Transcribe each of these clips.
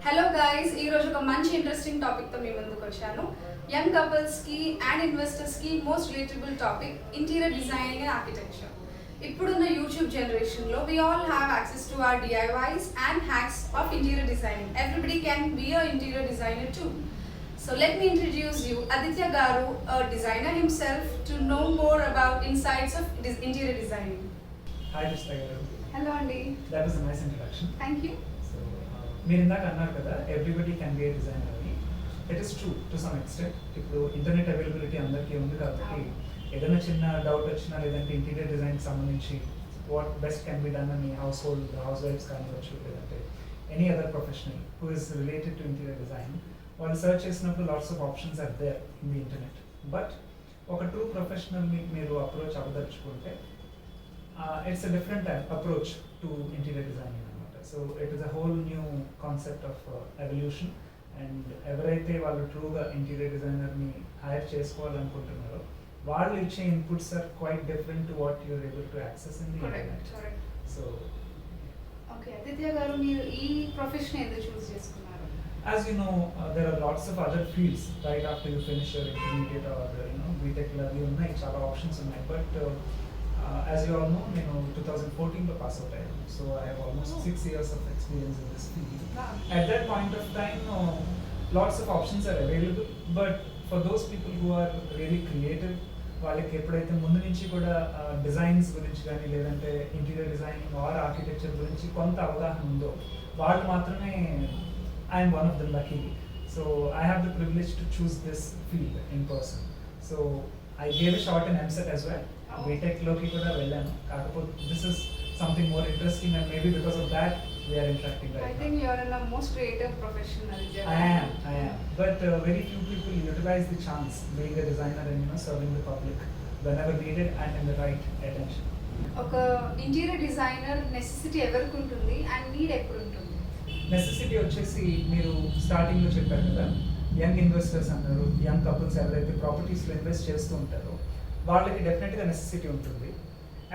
Hello guys, ఈరోజు ఒక మంచి ఇంట్రెస్టింగ్ టాపిక్తో మీ ముందుకు వచ్చాను. యంగ్ కపుల్స్కి అండ్ ఇన్వెస్టర్స్కి most relatable topic interior designing and architecture. ఇప్పుడున్న యూట్యూబ్ జనరేషన్లో we all have access to our DIYs and hacks of interior designing. Everybody can be an interior designer too. So let me introduce you Aditya Garu, a designer himself, to know more about insights of interior designing. Hi, Mr. Garu. Hello Andy. That was a nice introduction. Thank you. So, మీరు ఇందాక అన్నారు కదా, everybody can be a designer అని. It is true to some extent. ఇప్పుడు internet availability అందరికీ ఉంది కాబట్టి ఏదైనా చిన్న డౌట్ వచ్చినా లేదంటే ఇంటీరియర్ డిజైన్కి సంబంధించి what best can be done అని హౌస్ వైఫ్స్ కానివచ్చు లేదంటే any other professional who is related to interior design వాళ్ళు సర్చ్ చేసినప్పుడు lots of options are there in the internet. But ఒక ట్రూ ప్రొఫెషనల్ని మీరు అప్రోచ్ అవ్వదలుచుకుంటే it's a different approach to interior designing anamata. So it is a whole new concept of evolution, and ఎవరైతే వాళ్ళు ట్రూగా interior డిజైనర్ని hire చేసుకోవాలనుకుంటున్నారో వాళ్ళు ఇచ్చే inputs are quite different to what you're able to access in the internet. So okay, Aditya గారు, మీరు ఈ profession ఎందుకు చూస్ చేసుకున్నారు? as you know, there are lots of other fields right after you finish your intermediate or BTech level ఉన్నాయి, చాలా options ఉన్నాయి. But as you all know, నేను 2014 pass out అయ్యాను. So I have almost 6 years of experience in this field. At that point of time, lots of options are available, but for those people who are really creative, వాళ్ళకి ఎప్పుడైతే ముందు నుంచి కూడా designs గురించి కానీ లేదంటే interior designing are architecture గురించి కొంత అవగాహన ఉందో వాళ్ళు మాత్రమే I'm one of the lucky. So I have the privilege to choose this field in person. So I gave a short in MSET as well. బీటెక్లోకి కూడా వెళ్ళాను, కాకపోతే this is something more interesting and maybe because of that we're interacting right now. I think you are in a most creative profession, Aditya. I am. But very few people utilize the chance being a designer and serving the public whenever needed and in the right attention. ఒక interior designer necessity ఎవరికి ఉంటుంది and need ఎప్పుడు ఉంటుంది? Necessity వచ్చేసి మీరు స్టార్టింగ్లో చెప్పారు కదా, యంగ్ ఇన్వెస్టర్స్ అన్నారు, యంగ్ కపుల్స్ ఎవరైతే ప్రాపర్టీస్లో ఇన్వెస్ట్ చేస్తూ ఉంటారో వాళ్ళకి డెఫినెట్గా నెసెసిటీ ఉంటుంది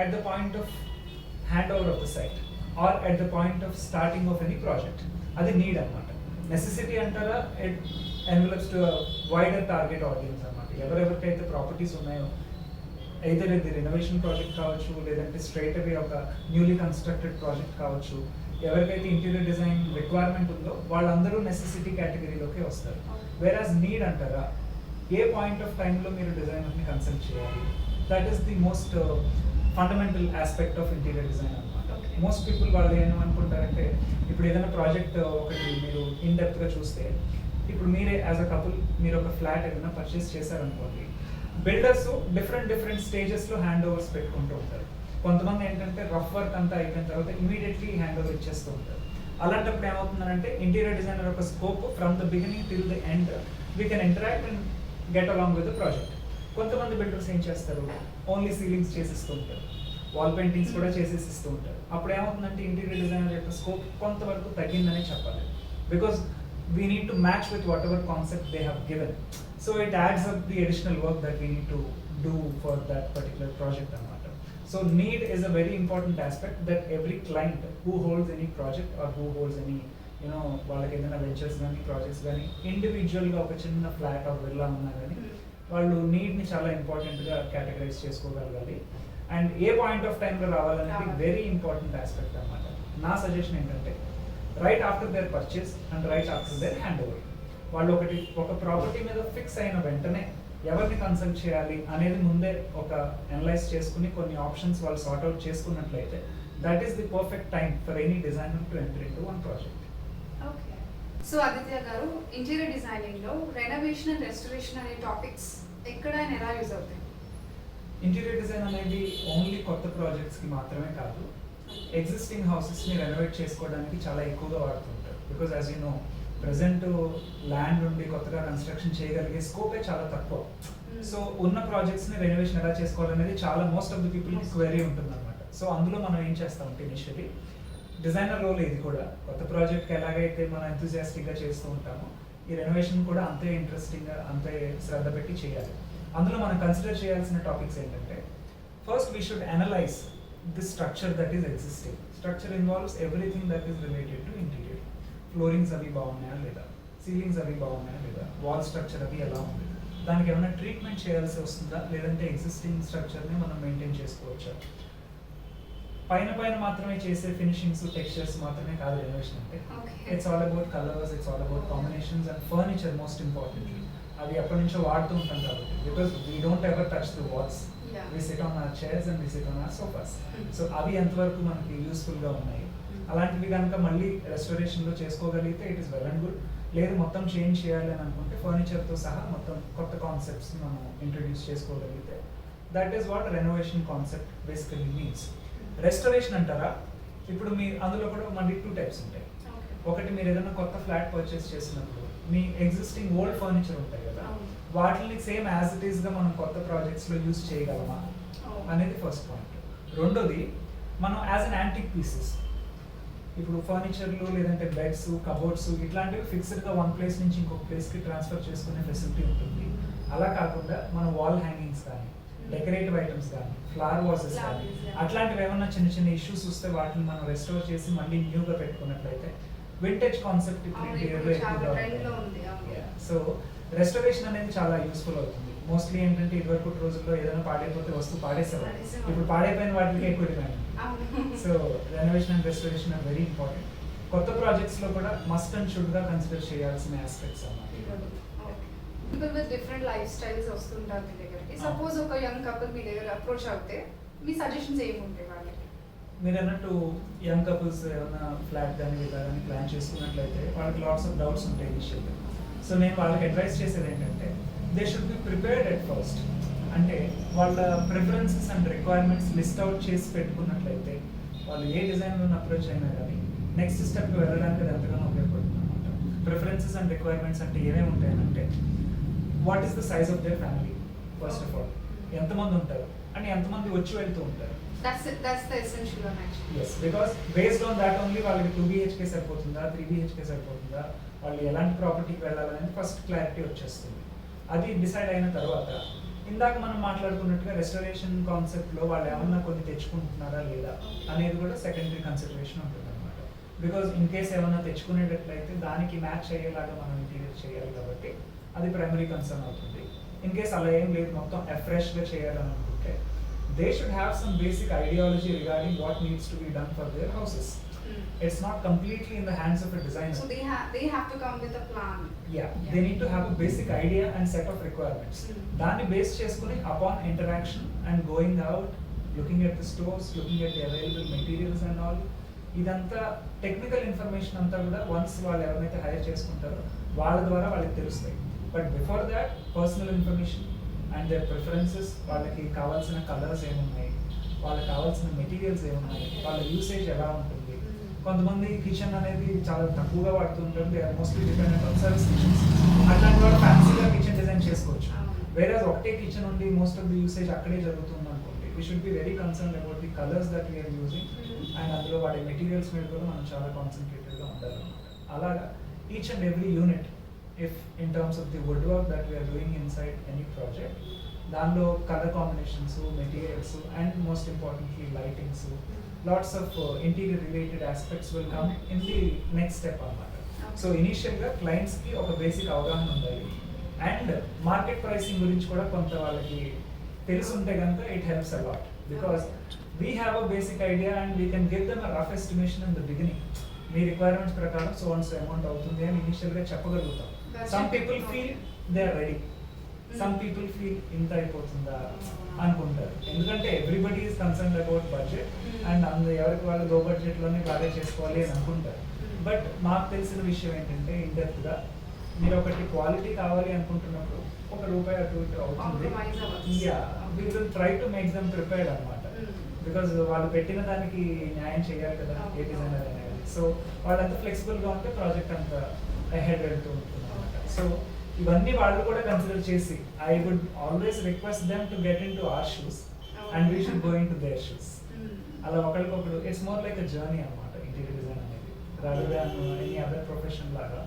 at the point of hand over of the site or at the point of starting of any project. అది నీడ్ అనమాట. నెసెసిటీ అంటారా, it envelops to wider target audience అనమాట. ఎవరెవరికైతే ప్రాపర్టీస్ ఉన్నాయో ఎయిదర్ ఇది రెనోవేషన్ ప్రాజెక్ట్ కావచ్చు లేదంటే స్ట్రైట్ అవే ఒక న్యూలీ కన్స్ట్రక్టెడ్ ప్రాజెక్ట్ కావచ్చు, ఎవరికైతే ఇంటీరియర్ డిజైన్ రిక్వైర్మెంట్ ఉందో వాళ్ళందరూ నెసెసిటీ కేటగిరీలోకి వస్తారు. వేరాజ్ నీడ్ అంటారా, ఏ పాయింట్ ఆఫ్ టైంలో మీరు డిజైనర్ని కన్సల్ట్ చేయాలి, that is the most fundamental aspect of interior design అనమాట. మోస్ట్ పీపుల్ వాళ్ళు ఏమనుకుంటారంటే, ఇప్పుడు ఏదైనా ప్రాజెక్ట్ ఒకటి మీరు ఇన్ డెప్త్గా చూస్తే, ఇప్పుడు మీరే యాజ్ అ కపుల్ మీరు ఒక ఫ్లాట్ ఏదైనా పర్చేస్ చేశారనుకోండి, బిల్డర్స్ డిఫరెంట్ స్టేజెస్లో హ్యాండ్ ఓవర్స్ పెట్టుకుంటూ ఉంటారు. కొంతమంది ఏంటంటే రఫ్ వర్క్ అంతా అయిపోయిన తర్వాత ఇమీడియట్లీ హ్యాండ్ ఓవర్ ఇచ్చేస్తూ ఉంటారు. అలాంటప్పుడు ఏమవుతుందంటే ఇంటీరియర్ డిజైనర్ ఒక scope from the beginning till the end we can interact and get along with the project. కొంతమంది బిల్డర్స్ ఏం చేస్తారు, ఓన్లీ సీలింగ్స్ చేసిస్తూ ఉంటారు, వాల్ పెయింటింగ్స్ కూడా చేసేసిస్తూ ఉంటారు. అప్పుడు ఏమవుతుందంటే ఇంటీరియర్ డిజైనర్ యొక్క స్కోప్ కొంతవరకు తగ్గిందనే చెప్పాలి, because we need to match with what ever concept they have given. So it adds up the additional work that we need to do for that particular project అనమాట. So need is a very important aspect that every client who holds any project or who holds any వాళ్ళకి ఏదైనా ventures కానీ projects కానీ ఇండివిజువల్గా ఒక చిన్న flat are villa ఉన్నా కానీ వాళ్ళు నీడ్ని చాలా ఇంపార్టెంట్గా కేటగరైజ్ చేసుకోగలగాలి. అండ్ ఏ పాయింట్ ఆఫ్ టైంలో రావాలనేది వెరీ ఇంపార్టెంట్ ఆస్పెక్ట్ అనమాట. నా సజెషన్ ఏంటంటే right after their purchase and right after their hand over వాళ్ళు ఒక ప్రాపర్టీ మీద ఫిక్స్ అయిన వెంటనే ఎవరిని కన్సల్ట్ చేయాలి అనేది ముందే ఒక అనలైజ్ చేసుకుని కొన్ని ఆప్షన్స్ వాళ్ళు సార్ట్అవుట్ చేసుకున్నట్లయితే that is the perfect time for any designer to enter into one project. Okay, so Aditya గారు, ఇంటీరియర్ డిజైనింగ్లో రెనోవేషన్ అండ్ రెస్టరేషన్ అనే టాపిక్స్ ఎక్కడైనా ఎలా యూజ్ అవుతాయి? ఇంటీరియర్ డిజైన్ అనేది ఓన్లీ కొత్త ప్రాజెక్ట్స్కి మాత్రమే కాదు, ఎగ్జిస్టింగ్ హౌసెస్ని రెనోవేట్ చేసుకోవడానికి చాలా ఎక్కువగా వాడుతుంటారు. Because as you know present land నుండి కొత్తగా కన్స్ట్రక్షన్ చేయగలిగే స్కోపే చాలా తక్కువ. సో ఉన్న ప్రాజెక్ట్స్ని రెనోవేషన్ ఎలా చేసుకోవాలనేది చాలా మోస్ట్ ఆఫ్ ది పీపుల్కి క్వెరీ ఉంటుంది అనమాట. సో అందులో మనం ఏం చేస్తామంటే ఇనిషియలీ డిజైనర్ రోల్ ఇది కూడా కొత్త ప్రాజెక్ట్కి ఎలాగైతే మనం ఎంతూజియాస్టిక్గా చేస్తూ ఉంటామో ఈ రెనోవేషన్ కూడా అంతే ఇంట్రెస్టింగ్గా అంతే శ్రద్ధ పెట్టి చేయాలి. అందులో మనం కన్సిడర్ చేయాల్సిన టాపిక్స్ ఏంటంటే, first we should analyse the structure that is existing. Structure involves everything that is related to interior. Floorings అవి బాగున్నాయా లేదా, సీలింగ్స్ అవి బాగున్నాయా లేదా, వాల్ స్ట్రక్చర్ అవి ఎలా ఉంది, దానికి ఏమైనా ట్రీట్మెంట్ చేయాల్సి వస్తుందా, లేదంటే ఎగ్జిస్టింగ్ స్ట్రక్చర్ని మనం మెయింటైన్ చేసుకోవచ్చా. పైన పైన మాత్రమే చేసే ఫినిషింగ్స్ టెక్స్చర్స్ మాత్రమే కాదు రెనోవేషన్ అంటే. It's all about colours, it's all about combinations and furniture most importantly. అది ఎప్పటి నుంచో వాడుతూ ఉంటాం కాబట్టి, because we don't ever touch the walls, we sit on our chairs and we sit on our sofas. So అవి ఎంతవరకు మనకి యూస్ఫుల్గా ఉన్నాయి, అలాంటివి కనుక మళ్ళీ రెస్టోరేషన్లో చేసుకోగలిగితే it is well and good. లేదు మొత్తం చేంజ్ చేయాలి అని అనుకుంటే ఫర్నిచర్తో సహా మొత్తం కొత్త కాన్సెప్ట్స్ మనం ఇంట్రడ్యూస్ చేసుకోగలిగితే that is what renovation concept basically means. Restoration అంటారా, ఇప్పుడు మీ అందులో కూడా మళ్ళీ 2 టైప్స్ ఉంటాయి. ఒకటి, మీరు ఏదైనా కొత్త ఫ్లాట్ పర్చేస్ చేసినప్పుడు మీ ఎగ్జిస్టింగ్ ఓల్డ్ ఫర్నిచర్ ఉంటాయి కదా, వాటిని సేమ్ యాజ్ ఇట్ ఈస్గా మనం కొత్త ప్రాజెక్ట్స్లో యూస్ చేయగలమా అనేది ఫస్ట్ పాయింట్. రెండోది, మనం యాజ్ అన్ యాంటిక్ పీసెస్, ఇప్పుడు ఫర్నిచర్లు లేదంటే బెడ్స్, కబోర్డ్స్ ఇట్లాంటివి ఫిక్స్డ్గా వన్ ప్లేస్ నుంచి ఇంకొక ప్లేస్కి ట్రాన్స్ఫర్ చేసుకునే ఫెసిలిటీ ఉంటుంది. అలా కాకుండా మన వాల్ హ్యాంగింగ్స్ కానీ, డెకరేటివ్ ఐటమ్స్ కానీ, ఫ్లవర్ వాసెస్ కానీ, అట్లాంటివి ఏమన్నా చిన్న చిన్న ఇష్యూస్ వస్తే వాటిని మనం రెస్టోర్ చేసి మళ్ళీ న్యూగా పెట్టుకున్నట్లయితే వింటేజ్ కాన్సెప్ట్ ఇప్పుడు ఇంటీరియర్లో ఎక్కువగా ఉంది. సో రెస్టోరేషన్ అనేది చాలా యూస్ఫుల్ అవుతుంది. మోస్ట్లీ ఏంటంటే ఇదివరకు రోజుల్లో ఏదైనా పాడైపోతే వస్తువు పాడేసేవారు, ఇప్పుడు పాడైపోయిన వాటికి ఎక్కువ demand. So renovation and restoration are very important. కొత్త ప్రాజెక్ట్స్లో కూడా మస్ట్ అండ్ షుడ్గా కన్సిడర్ చేయాల్సిన ఆస్పెక్ట్స్ అన్నమాట. People with different lifestyles వస్తుంటారు మీ దగ్గరికి. సపోజ్ ఒక యంగ్ కపుల్ మీ దగ్గర అప్రోచ్ అవుతే మీ సజెషన్స్ ఏముంటాయి వాళ్ళకి? మీరు అన్నట్టు యంగ్ కపుల్స్ ఏమైనా ఫ్లాట్ కానీ ఇలా కానీ ప్లాన్ చేసుకున్నట్లయితే వాళ్ళకి లాట్స్ ఆఫ్ డౌట్స్ ఉంటాయి ఇనిషియల్గా. సో నేను వాళ్ళకి అడ్వైస్ చేసేది ఏంటంటే they should be prepared at first. అంటే వాళ్ళ preferences and requirements list out చేసి పెట్టుకున్నట్లయితే వాళ్ళు ఏ డిజైన్లో అప్రోచ్ అయినా కానీ నెక్స్ట్ స్టెప్కి వెళ్ళడానికి అది ఎంతగానో ఉపయోగపడుతుంది అనమాట. ప్రిఫరెన్సెస్ అండ్ రిక్వైర్మెంట్స్ అంటే ఏమేమి ఉంటాయనంటే, what is the size of their family first of all, ఎంతమంది ఉంటారు అని, ఎంతమంది వచ్చి వెళ్తూ ఉంటారు. That's the essential one actually. Yes, because based on that only వాళ్ళకి 2 BHK సరిపోతుందా, 3 BHK సరిపోతుందా, వాళ్ళు ఎలాంటి ప్రాపర్టీకి వెళ్ళాలనేది ఫస్ట్ క్లారిటీ వచ్చేస్తుంది. అది డిసైడ్ అయిన తర్వాత ఇందాక మనం మాట్లాడుకున్నట్టుగా రెస్టోరేషన్ కాన్సెప్ట్లో వాళ్ళు ఏమన్నా కొన్ని తెచ్చుకుంటున్నారా లేదా అనేది కూడా సెకండరీ కన్సిడరేషన్ ఉంటుంది అనమాట. బికాజ్ ఇన్ కేస్ ఏమన్నా తెచ్చుకునేటట్లయితే దానికి మ్యాచ్ అయ్యేలాగా మనం ఇంటీరియర్ చేయాలి కాబట్టి అది ప్రైమరీ కన్సర్న్ అవుతుంది. ఇన్ కేస్ అలా ఏం లేదు, మొత్తం ఫ్రెష్గా చేయాలని అనుకుంటే they should have some basic ideology regarding what needs to be done for their houses. It's not completely in the hands of a designer. So they have to come with a plan. Yeah, they need to have a basic idea and set of requirements. Dani base cheskoni upon interaction and going out, looking at the stores, looking at the available materials and all, idantha technical information anta kuda once వాళ్ళు ఎవరైతే hire చేసుకుంటారో వాళ్ళ ద్వారా వాళ్ళకి తెలుస్తాయి. But before that, personal information and their preferences, వాళ్ళకి కావాల్సిన colours ఏమున్నాయి, వాళ్ళకి కావాల్సిన మెటీరియల్స్ ఏమున్నాయి, వాళ్ళ యూసేజ్ ఎలా ఉంటుంది. కొంతమంది కిచెన్ అనేది చాలా తక్కువగా వాడుతుంటారు, they are mostly dependent on service kitchens. అట్లాంటి వాళ్ళు ఫ్యాన్సీగా కిచెన్ డిజైన్ చేసుకోవచ్చు. వేరే ఒకటే కిచెన్ ఉండి మోస్ట్ ఆఫ్ ది యూసేజ్ అక్కడే జరుగుతుంది అనుకోండి, we should be very concern about the colours that we're using and అందులో వాడే మెటీరియల్స్ మీద కూడా మనం చాలా కాన్సన్ట్రేటెడ్గా ఉండాలన్నమాట. అలాగా each and every unit, if in terms of the woodwork that we are doing inside any project, danlo color combinations, materials and most importantly lightings, lots of interior related aspects will come in the next step anamata. So initially ga clients ki oka basic avagahana undali and market pricing gurinchi kuda konta vallaki telusunte ganaka it helps a lot, because we have a basic idea and we can give them a rough estimation in the beginning. మీ requirements ప్రకారం so and so amount అవుతుంది అని ఇనిషియల్గా చెప్పగలుగుతాం. Some people feel they are ready, some people feel ఇంత అయిపోతుందా అనుకుంటారు. ఎందుకంటే everybody is concern about budget and ఎవరికి వాళ్ళు లో బడ్జెట్లోనే బాగా చేసుకోవాలి అని అనుకుంటారు. బట్ మాకు తెలిసిన విషయం ఏంటంటే ఇండెప్త్గా మీరు ఒకటి క్వాలిటీ కావాలి అనుకుంటున్నప్పుడు ₹1 అటు ఇటు అవుతుంది. Yeah, we will try to make them prepared అనమాట. బికాజ్ వాళ్ళు పెట్టిన దానికి న్యాయం చేయాలి కదా ఏ డిజైనర్ అనేది. సో వాళ్ళంతా ఫ్లెక్సిబుల్గా ఉంటే ప్రాజెక్ట్ అంతా అహెడ్ వెళ్తూ ఉంటుంది అనమాట. సో ఇవన్నీ వాళ్ళు కూడా కన్సిడర్ చేసి I would always request them to get into our shoes and we should go into their shoes. అలా ఒకరికొకరు it's more like a journey అనమాట ఇంటీరియర్ డిజైన్ అనేది, rather than any other profession లాగా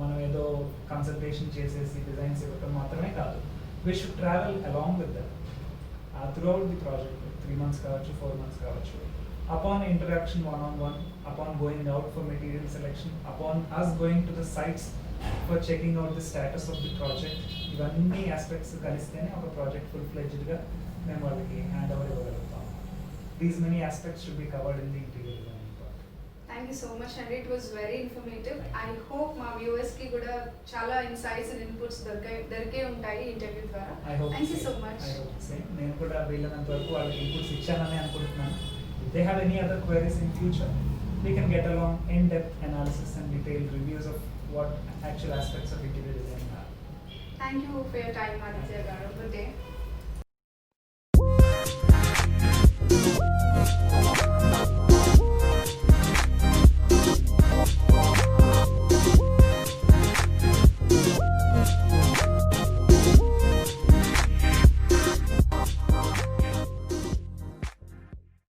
మనం ఏదో consultation చేసేసి designs ఇవ్వటం మాత్రమే కాదు. We should travel along with them throughout the project. 3 months కావచ్చు, 4 months కావచ్చు, Upon interaction one-on-one, upon going out for material selection, upon us going to the sites for checking out the status of the project, ఇవన్నీ aspects కలిస్తేనే ఒక project ఫుల్-ఫ్లెడ్జ్డ్గా మేము వాళ్ళకి hand over ఇవ్వగలుగుతాం. These many aspects should be covered in the interior designing part. Thank you so much అండి, it was very informative. I hope మా వ్యూవర్స్కి కూడా చాలా ఇన్సైట్స్ అండ్ ఇన్పుట్స్ దొరికే ఉంటాయి ఇంటర్వ్యూ ద్వారా. Thank you so much. నేను కూడా వీళ్ళనంత వరకు వాళ్ళకి ఇన్పుట్స్ ఇచ్చానని అనుకుంటున్నాను. If they have any other queries in future, we can get along in-depth analysis and detailed reviews of what actual aspects of interior design are. Thank you for your time, Aditya garu. Good day.